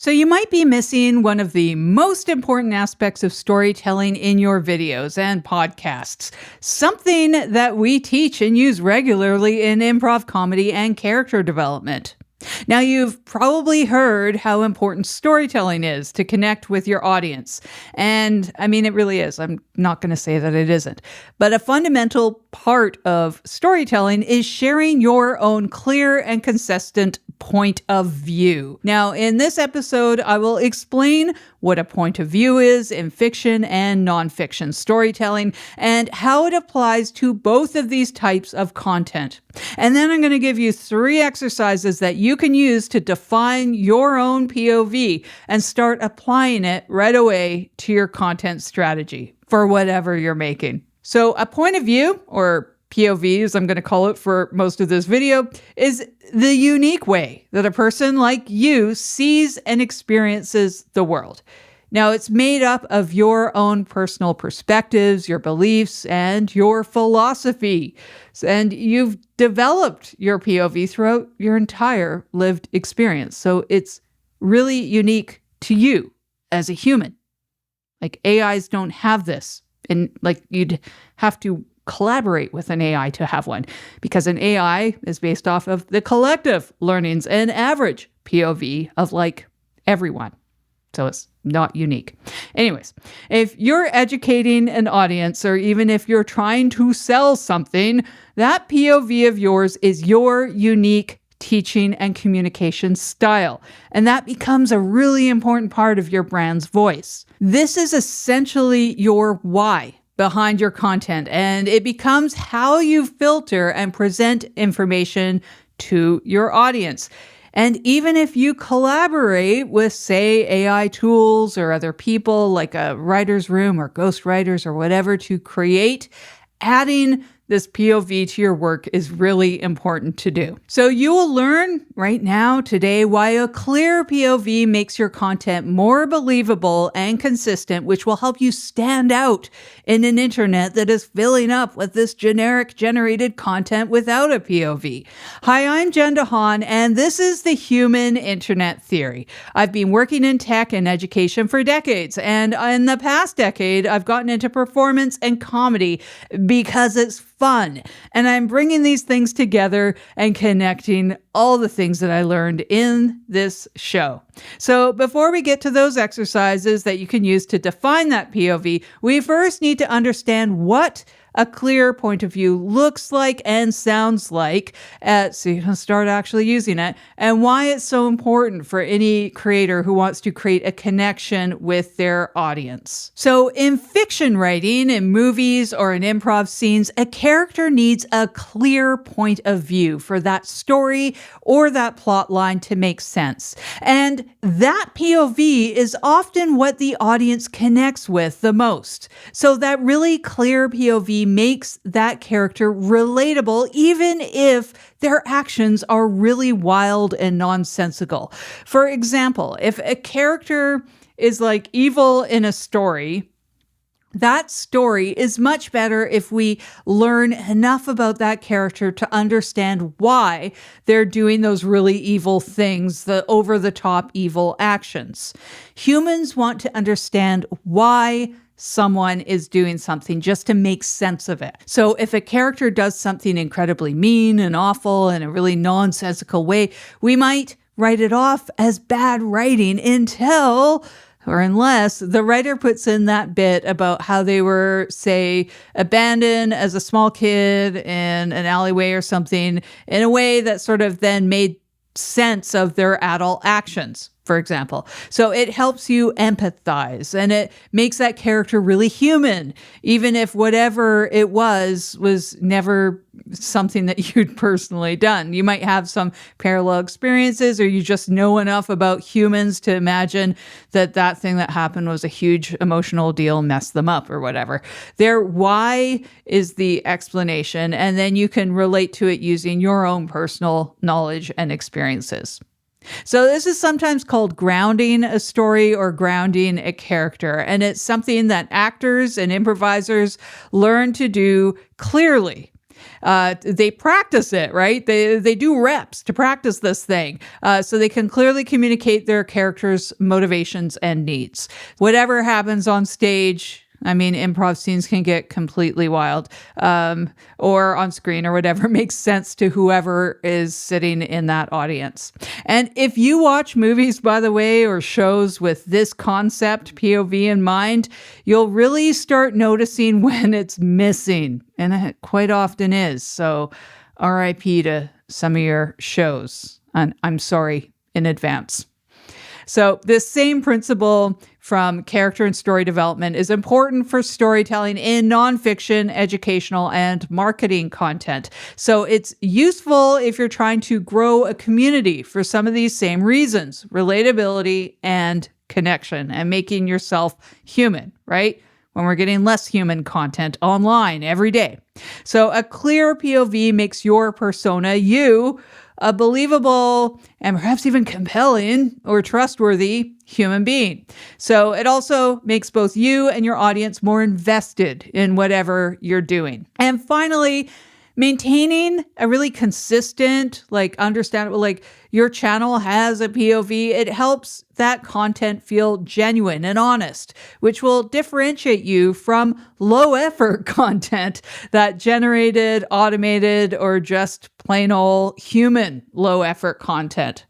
So you might be missing one of the most important aspects of storytelling in your videos and podcasts, something that we teach and use regularly in improv comedy and character development. Now, you've probably heard how important storytelling is to connect with your audience. And I mean, it really is. I'm not going to say that it isn't. But a fundamental part of storytelling is sharing your own clear and consistent point of view. Now, in this episode, I will explain what a point of view is in fiction and nonfiction storytelling and how it applies to both of these types of content. And then I'm going to give you 3 exercises that you can use to define your own POV and start applying it right away to your content strategy for whatever you're making. So a point of view, or POV, as I'm going to call it for most of this video, is the unique way that a person like you sees and experiences the world. Now, it's made up of your own personal perspectives, your beliefs, and your philosophy. And you've developed your POV throughout your entire lived experience. So it's really unique to you as a human. Like, AIs don't have this. And like, you'd have to collaborate with an AI to have one, because an AI is based off of the collective learnings and average POV of like everyone. So it's not unique. Anyways, if you're educating an audience, or even if you're trying to sell something, that POV of yours is your unique teaching and communication style. And that becomes a really important part of your brand's voice. This is essentially your why behind your content, and it becomes how you filter and present information to your audience. And even if you collaborate with, say, AI tools or other people like a writer's room or ghostwriters or whatever to create, adding this POV to your work is really important to do. So you will learn right now, today, why a clear POV makes your content more believable and consistent, which will help you stand out in an internet that is filling up with this generic generated content without a POV. Hi, I'm Jen DeHaan, and this is the Human Internet Theory. I've been working in tech and education for decades, and in the past decade, I've gotten into performance and comedy because it's fun. And I'm bringing these things together and connecting all the things that I learned in this show. So before we get to those exercises that you can use to define that POV, we first need to understand what a clear point of view looks like and sounds like, so you can start actually using it, and why it's so important for any creator who wants to create a connection with their audience. So in fiction writing, in movies or in improv scenes, a character needs a clear point of view for that story or that plot line to make sense. And that POV is often what the audience connects with the most. So that really clear POV makes that character relatable, even if their actions are really wild and nonsensical. For example, if a character is like evil in a story, that story is much better if we learn enough about that character to understand why they're doing those really evil things, the over-the-top evil actions. Humans want to understand why someone is doing something just to make sense of it. So if a character does something incredibly mean and awful in a really nonsensical way, we might write it off as bad writing unless the writer puts in that bit about how they were, say, abandoned as a small kid in an alleyway or something in a way that sort of then made sense of their adult actions, for example. So it helps you empathize, and it makes that character really human, even if whatever it was never something that you'd personally done. You might have some parallel experiences, or you just know enough about humans to imagine that that thing that happened was a huge emotional deal, messed them up or whatever. Their why is the explanation, and then you can relate to it using your own personal knowledge and experiences. So this is sometimes called grounding a story or grounding a character, and it's something that actors and improvisers learn to do clearly. They practice it, right? They do reps to practice this thing, so they can clearly communicate their characters' motivations and needs. Whatever happens on stage, I mean, improv scenes can get completely wild, or on screen or whatever makes sense to whoever is sitting in that audience. And if you watch movies, by the way, or shows with this concept, POV, in mind, you'll really start noticing when it's missing, and it quite often is. So RIP to some of your shows, and I'm sorry in advance. So this same principle from character and story development is important for storytelling in nonfiction, educational, and marketing content. So it's useful if you're trying to grow a community for some of these same reasons: relatability and connection, and making yourself human, right? When we're getting less human content online every day. So a clear POV makes your persona, you, a believable and perhaps even compelling or trustworthy human being. So it also makes both you and your audience more invested in whatever you're doing. And finally, maintaining a really consistent, understandable, your channel has a POV. It helps that content feel genuine and honest, which will differentiate you from low effort content that generated, automated, or just plain old human low effort content.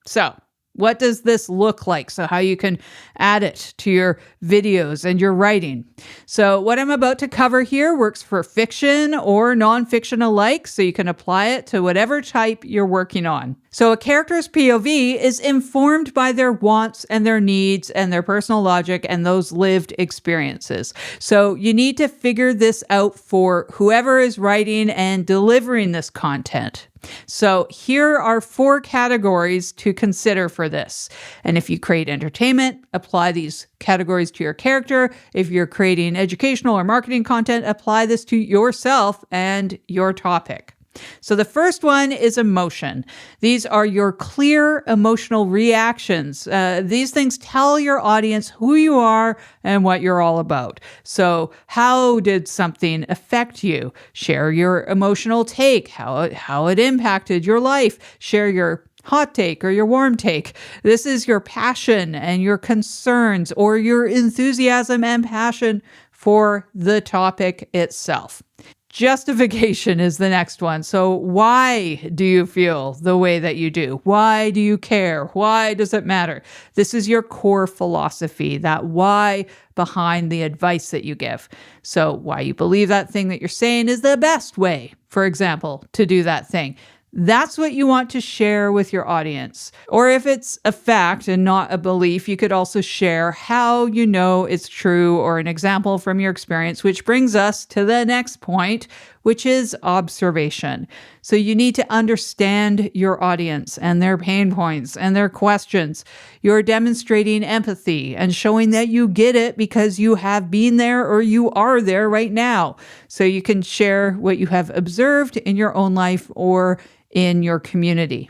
So what does this look like? So how you can add it to your videos and your writing. So what I'm about to cover here works for fiction or nonfiction alike, so you can apply it to whatever type you're working on. So a character's POV is informed by their wants and their needs and their personal logic and those lived experiences. So you need to figure this out for whoever is writing and delivering this content. So here are 4 categories to consider for this. And if you create entertainment, apply these categories to your character. If you're creating educational or marketing content, apply this to yourself and your topic. So the first one is emotion. These are your clear emotional reactions. These things tell your audience who you are and what you're all about. So how did something affect you? Share your emotional take, how it impacted your life. Share your hot take or your warm take. This is your passion and your concerns or your enthusiasm and passion for the topic itself. Justification is the next one. So why do you feel the way that you do? Why do you care? Why does it matter? This is your core philosophy, that why behind the advice that you give. So why you believe that thing that you're saying is the best way, for example, to do that thing. That's what you want to share with your audience. Or if it's a fact and not a belief, you could also share how you know it's true or an example from your experience, which brings us to the next point, which is observation. So you need to understand your audience and their pain points and their questions. You're demonstrating empathy and showing that you get it because you have been there or you are there right now. So you can share what you have observed in your own life or in your community.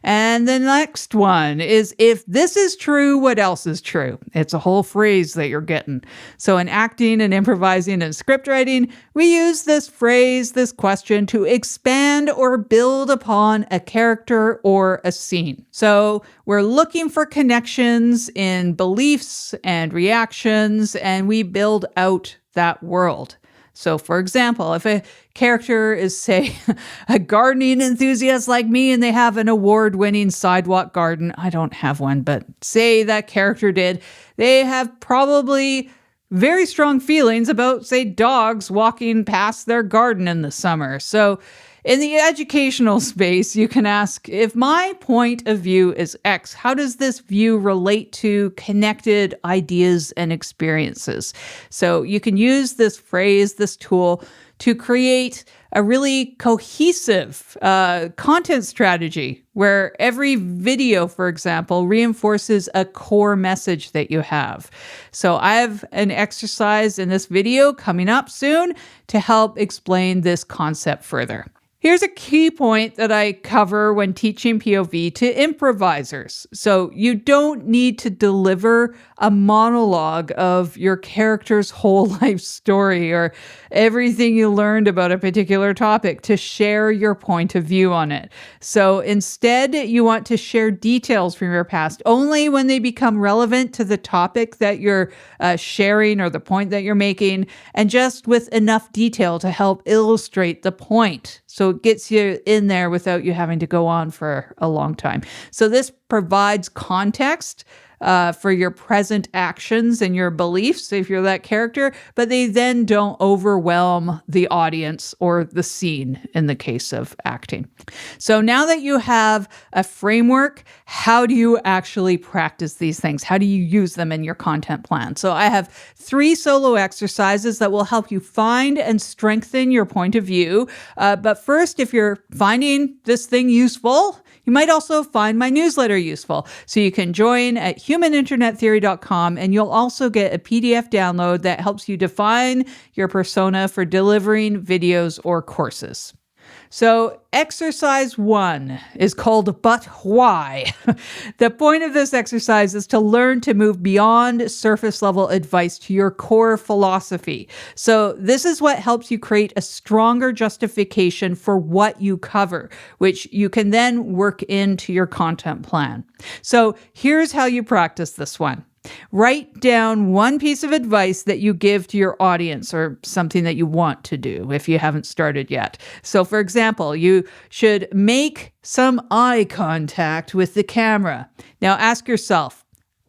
And the next one is, if this is true, what else is true? It's a whole phrase that you're getting. So in acting and improvising and script writing, we use this phrase, this question, to expand or build upon a character or a scene. So we're looking for connections in beliefs and reactions, and we build out that world. So, for example, if a character is, say, a gardening enthusiast like me and they have an award-winning sidewalk garden, I don't have one, but say that character did, they have probably very strong feelings about, say, dogs walking past their garden in the summer. So in the educational space, you can ask, if my point of view is X, how does this view relate to connected ideas and experiences? So you can use this phrase, this tool, to create a really cohesive content strategy where every video, for example, reinforces a core message that you have. So I have an exercise in this video coming up soon to help explain this concept further. Here's a key point that I cover when teaching POV to improvisers. So you don't need to deliver a monologue of your character's whole life story or everything you learned about a particular topic to share your point of view on it. So instead, you want to share details from your past only when they become relevant to the topic that you're sharing or the point that you're making, and just with enough detail to help illustrate the point. So it gets you in there without you having to go on for a long time. So this provides context for your present actions and your beliefs if you're that character, but they then don't overwhelm the audience or the scene in the case of acting. So now that you have a framework, how do you actually practice these things? How do you use them in your content plan? So I have 3 solo exercises that will help you find and strengthen your point of view. But first, if you're finding this thing useful, you might also find my newsletter useful. So you can join at humaninternettheory.com, and you'll also get a PDF download that helps you define your persona for delivering videos or courses. So exercise 1 is called But Why? The point of this exercise is to learn to move beyond surface level advice to your core philosophy. So this is what helps you create a stronger justification for what you cover, which you can then work into your content plan. So here's how you practice this one. Write down one piece of advice that you give to your audience or something that you want to do if you haven't started yet. So for example, you should make some eye contact with the camera. Now ask yourself,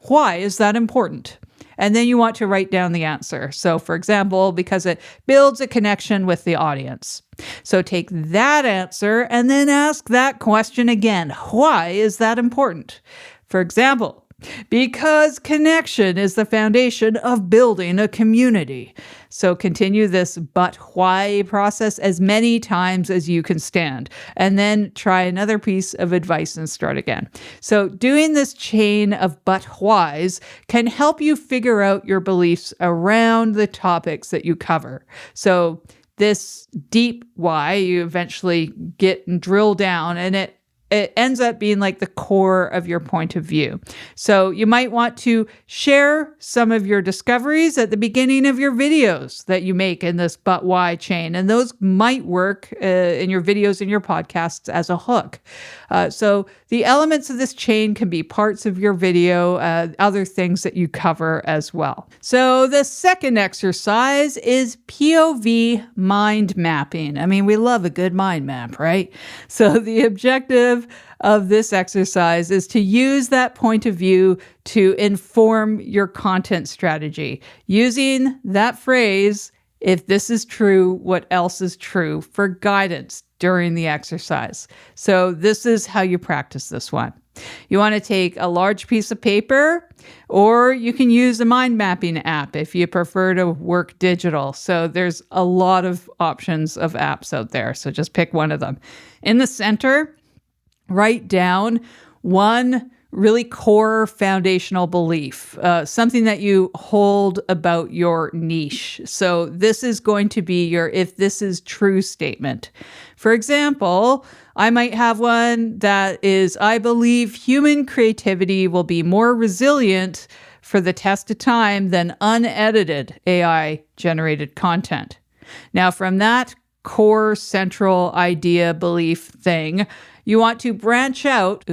why is that important? And then you want to write down the answer. So for example, because it builds a connection with the audience. So take that answer and then ask that question again. Why is that important? For example, because connection is the foundation of building a community. So continue this but why process as many times as you can stand, and then try another piece of advice and start again. So doing this chain of but whys can help you figure out your beliefs around the topics that you cover. So this deep why, you eventually get and drill down, and it ends up being like the core of your point of view. So you might want to share some of your discoveries at the beginning of your videos that you make in this but why chain. And those might work in your videos and your podcasts as a hook. So the elements of this chain can be parts of your video, other things that you cover as well. So the second exercise is POV mind mapping. I mean, we love a good mind map, right? So the objective of this exercise is to use that point of view to inform your content strategy. Using that phrase, if this is true, what else is true, for guidance during the exercise. So this is how you practice this one. You want to take a large piece of paper, or you can use a mind mapping app if you prefer to work digital. So there's a lot of options of apps out there. So just pick one of them. In the center, write down one really core foundational belief, something that you hold about your niche. So this is going to be your if this is true statement. For example, I might have one that is, I believe human creativity will be more resilient for the test of time than unedited AI-generated content. Now, from that core central idea, belief thing, you want to branch out,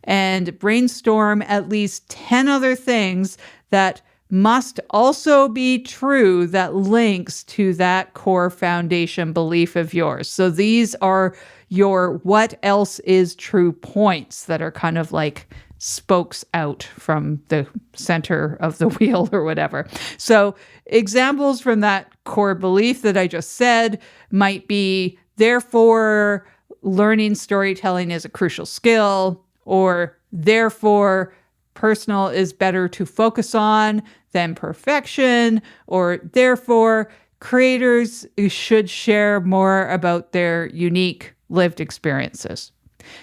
and brainstorm at least 10 other things that must also be true that links to that core foundation belief of yours. So these are your what else is true points that are kind of like spokes out from the center of the wheel or whatever. So examples from that core belief that I just said might be, therefore, learning storytelling is a crucial skill, or therefore, personal is better to focus on than perfection, or therefore, creators should share more about their unique lived experiences.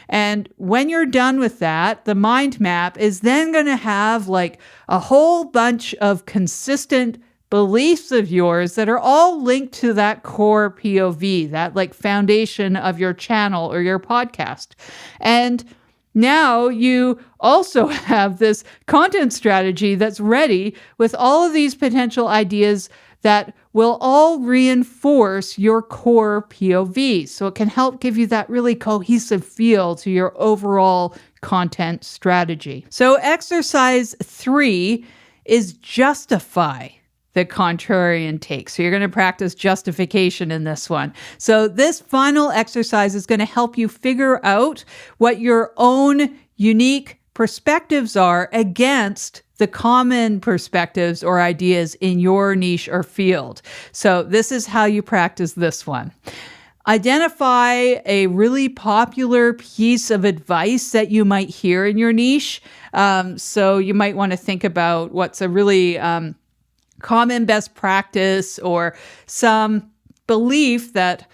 And when you're done with that, the mind map is then going to have like a whole bunch of consistent beliefs of yours that are all linked to that core POV, that like foundation of your channel or your podcast. And now you also have this content strategy that's ready with all of these potential ideas that will all reinforce your core POV. So it can help give you that really cohesive feel to your overall content strategy. So exercise 3 is justify the contrarian take. So you're going to practice justification in this one. So this final exercise is going to help you figure out what your own unique perspectives are against the common perspectives or ideas in your niche or field. So this is how you practice this one. Identify a really popular piece of advice that you might hear in your niche. So you might want to think about what's a really common best practice or some belief that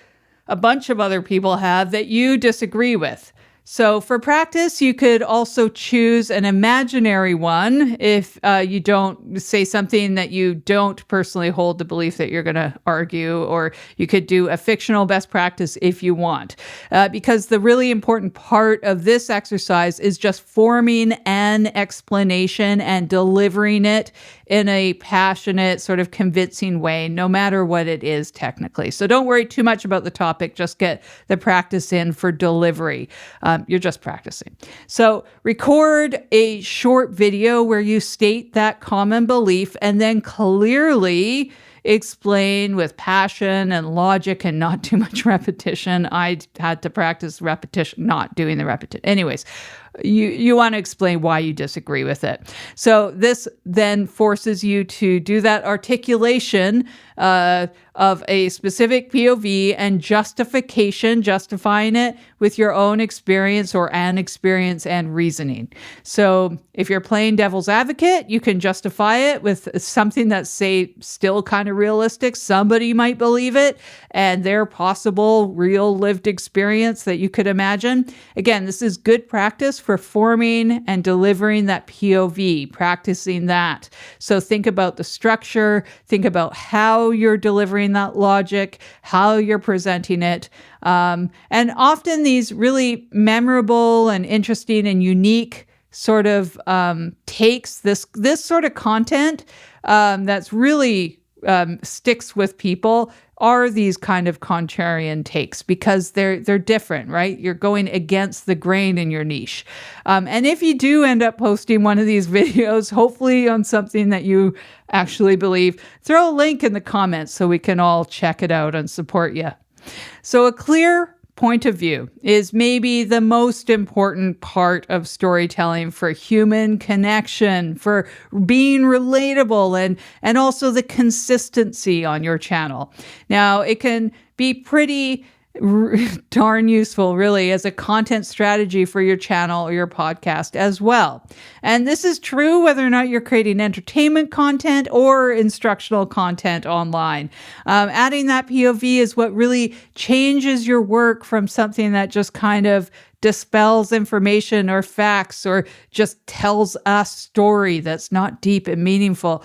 a bunch of other people have that you disagree with. So for practice, you could also choose an imaginary one if you don't say something that you don't personally hold the belief that you're going to argue, or you could do a fictional best practice if you want. Because the really important part of this exercise is just forming an explanation and delivering it in a passionate, sort of convincing way, no matter what it is technically. So don't worry too much about the topic. Just get the practice in for delivery. You're just practicing. So record a short video where you state that common belief and then clearly explain with passion and logic and not too much repetition. I had to practice repetition, not doing the repetition. Anyways, you want to explain why you disagree with it. So this then forces you to do that articulation of a specific POV and justification, justifying it with your own experience or an experience and reasoning. So if you're playing devil's advocate, you can justify it with something that's, say, still kind of realistic. Somebody might believe it and their possible real lived experience that you could imagine. Again, this is good practice for forming and delivering that POV, practicing that. So think about the structure, think about how you're delivering that logic, how you're presenting it. And often these really memorable and interesting and unique sort of takes, this sort of content that's really sticks with people are these kind of contrarian takes because they're different, right? You're going against the grain in your niche. And if you do end up posting one of these videos, hopefully on something that you actually believe, throw a link in the comments so we can all check it out and support you. So a clear point of view is maybe the most important part of storytelling for human connection, for being relatable, and also the consistency on your channel. Now, it can be pretty darn useful, really, as a content strategy for your channel or your podcast as well. And this is true whether or not you're creating entertainment content or instructional content online. Adding that POV is what really changes your work from something that just kind of dispels information or facts or just tells a story that's not deep and meaningful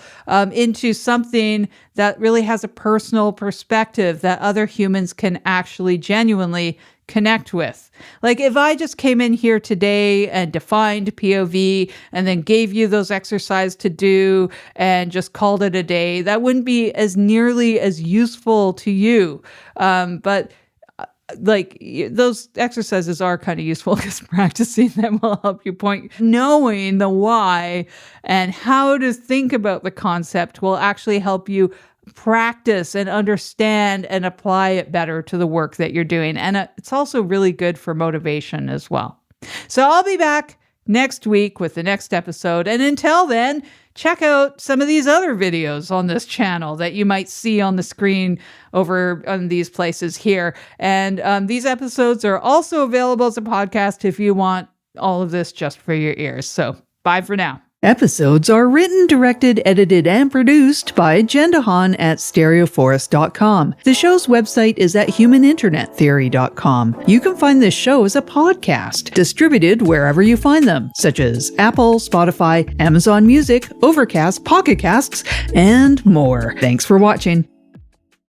into something that really has a personal perspective that other humans can actually genuinely connect with. Like if I just came in here today and defined POV and then gave you those exercises to do and just called it a day, that wouldn't be as nearly as useful to you. But like those exercises are kind of useful because practicing them will help you point. Knowing the why and how to think about the concept will actually help you practice and understand and apply it better to the work that you're doing. And it's also really good for motivation as well. So I'll be back next week with the next episode. And until then, check out some of these other videos on this channel that you might see on the screen over on these places here. And these episodes are also available as a podcast if you want all of this just for your ears. So bye for now. Episodes are written, directed, edited, and produced by Jendahan at stereoforest.com. The show's website is at humaninternettheory.com. You can find this show as a podcast, distributed wherever you find them, such as Apple, Spotify, Amazon Music, Overcast, Pocket Casts, and more. Thanks for watching.